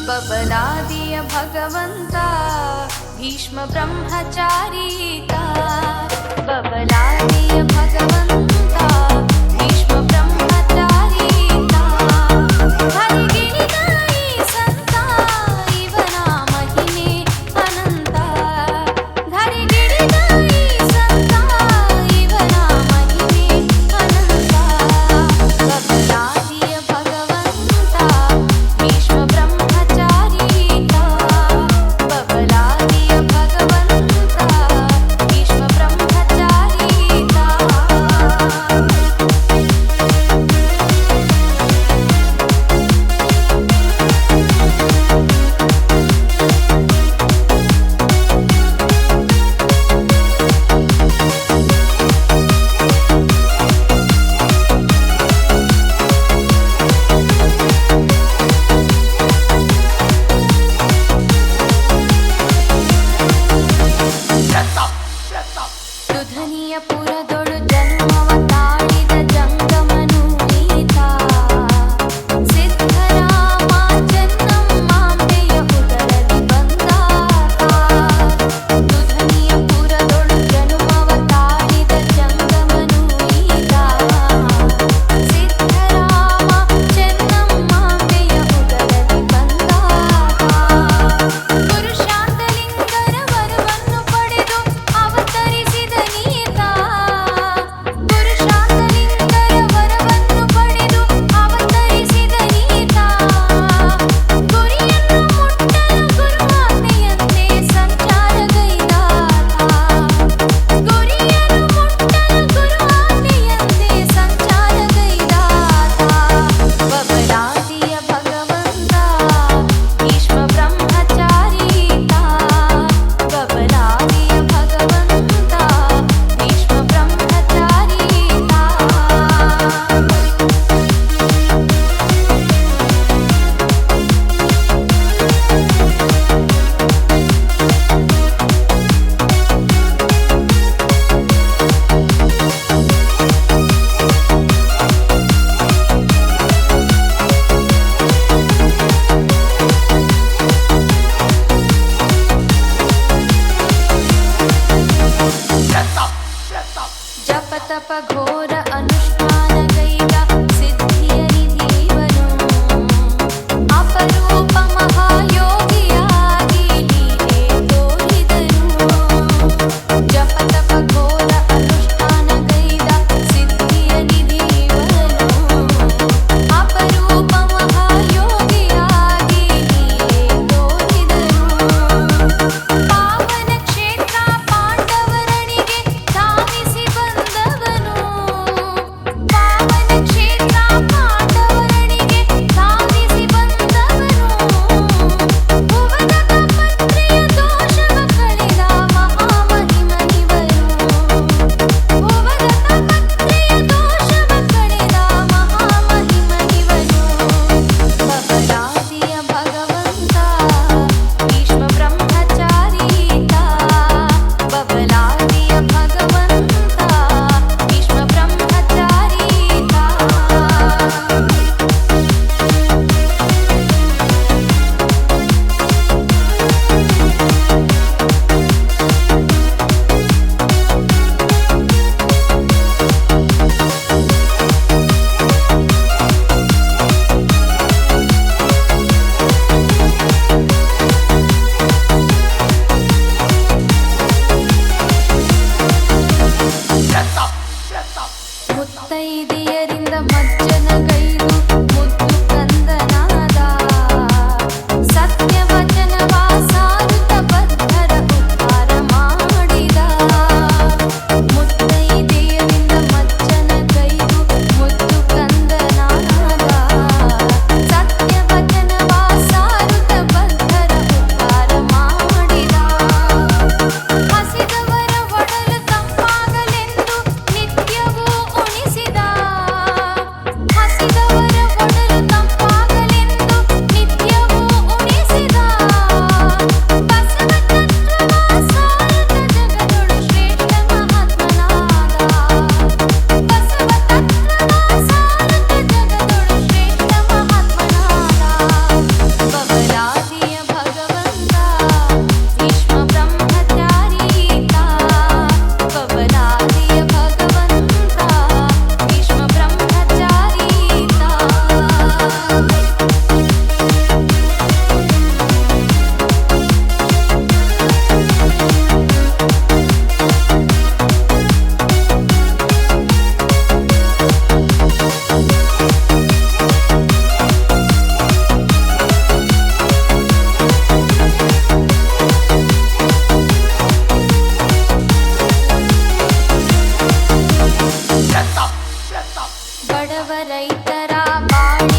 बबलादिय भगवन्त भीष्म ब्रह्मचारीता बबलादिय भगवन्त भीष्म ब्रह्मचारीता हरिगिरिगाई संत ಇವನ ಮಹಿಮೆ ಅನಂತ ಹರಿಗಿರಿಗಾಯಿ ಸಂತ ಇವನ ಮಹಿಮೆ ಅನಂತ ಬಬಲಾದಿಯ ಭಗವಂತ ಭೀಷ್ಮ ಬ್ರಹ್ಮಚಾರೀತ ಬಬಲಾದಿಯ ಭಗವಂತ ಭೀಷ್ಮ ಬ್ರಹ್ಮಚಾರೀತ ದುಧನಿಯ ಪುರದೊಳು ಜನ್ಮವ ತಾಳಿದ ಜಂಗಮನು ಈತ ಸಿದ್ಧರಾಮ ಚೆನ್ನಮ್ಮಾಂಬೆಯ ಉದರದಿ ಬಂದಾತ ದುಧನಿಯ ಪುರದೊಳು ಜನ್ಮವ ತಾಳಿದ ಜಂಗಮನು ಈತ ಸಿದ್ಧರಾಮ ಚೆನ್ನಮ್ಮಾಂಬೆಯ ಉದರದಿ ಬಂದಾತ ಪುರುಷಾಂತಲಿಂಗರ ವರವನ್ನು ಪಡೆದು ಅವತರಿಸಿದ ನೀತ ಪುರುಷಾಂತಲಿಂಗರ ವರವನ್ನು ಪಡೆದು ಅವತರಿಸಿದ ನೀತ ಗುರಿಯನ್ನು ಮುಟ್ಟಲು ಗುರುವಾಜ್ಞೆಯಂತೆ ಸಂಚಾರಗೈದಾತ ಗುರಿಯನ್ನು ಮುಟ್ಟಲು ಗುರುವಾಜ್ಞೆಯಂತೆ ಸಂಚಾರಗೈದಾತ ಬಬಲಾದಿಯ ಭಗವಂತ ಭೀಷ್ಮ ಬ್ರಹ್ಮಚಾರೀತ ಬಬಲಾದಿಯ ಭಗವಂತ ಭೀಷ್ಮ ಬ್ರಹ್ಮಚಾರೀತ ಜಪ ತಪ ಘೋರ ಅನುಷ್ಠಾನಗೈದ ಸಿದ್ಧಿಯ ನಿಧಿವನು ಅಪರೂಪ ಮಹಾಯೋಗಿಯಾಗಿ ಲೀಲೆ ತೋರಿದನು ಜಪ ತಪ ಘೋರ ಅನುಷ್ಠಾನಗೈದ ಸಿದ್ಧಿಯ ನಿಧಿವನು ಅಪರೂಪ ಮಹಾಯೋಗಿಯಾಗಿ ಲೀಲೆ ತೋರಿದನು ಪಾವನ ಕ್ಷೇತ್ರ ಪಾಂಡವರಣಿಗೆ ಧಾವಿಸಿ ಬಂದವನು ಪಾವನ ಕ್ಷೇತ್ರ ಪಾಂಡವರಣಿಗೆ ಧಾವಿಸಿ ಬಂದವನು ಭುವನ ತಾಪತ್ರಯ ದೋಷವ ಕಳೆದ ಮಹಾಮಹಿಮನಿವನು ಭುವನ ತಾಪತ್ರಯ ದೋಷವ ಕಳೆದ ಮಹಾಮಹಿಮನಿವನು ಬಬಲಾದಿಯ ಭಗವಂತ ಭೀಷ್ಮ ಬ್ರಹ್ಮಚಾರೀತ ಬಬಲಾದಿಯ ಭಗವಂತ ಭೀಷ್ಮ ಬ್ರಹ್ಮಚಾರೀತ ಮುತ್ತೈದೆಯರಿಂದ ಮಜ್ಜನಗೈದು ಮುದ್ದು ಕಂದನಾದ ಸತ್ಯವಚನವ ಸಾರುತ್ತ ಬದ್ಧರ ಉದ್ಧಾರ ಮಾಡಿದ ಮುತ್ತೈದೆಯರಿಂದ ಮಜ್ಜನಗೈದು ಮುದ್ದು ಕಂದನಾದ ಸತ್ಯವಚನವ ಸಾರುತ್ತ ಬದ್ಧರ ಉದ್ಧಾರ ಮಾಡಿದ ಹಸಿದವರ ಒಡಲು ತಂಪಾಗಲೆಂದು ನಿತ್ಯವೂ ಉಣಿಸಿದ ಹಸಿದವರ ಒಡಲು ಬಡವ ರೈತರ ಬಾಳ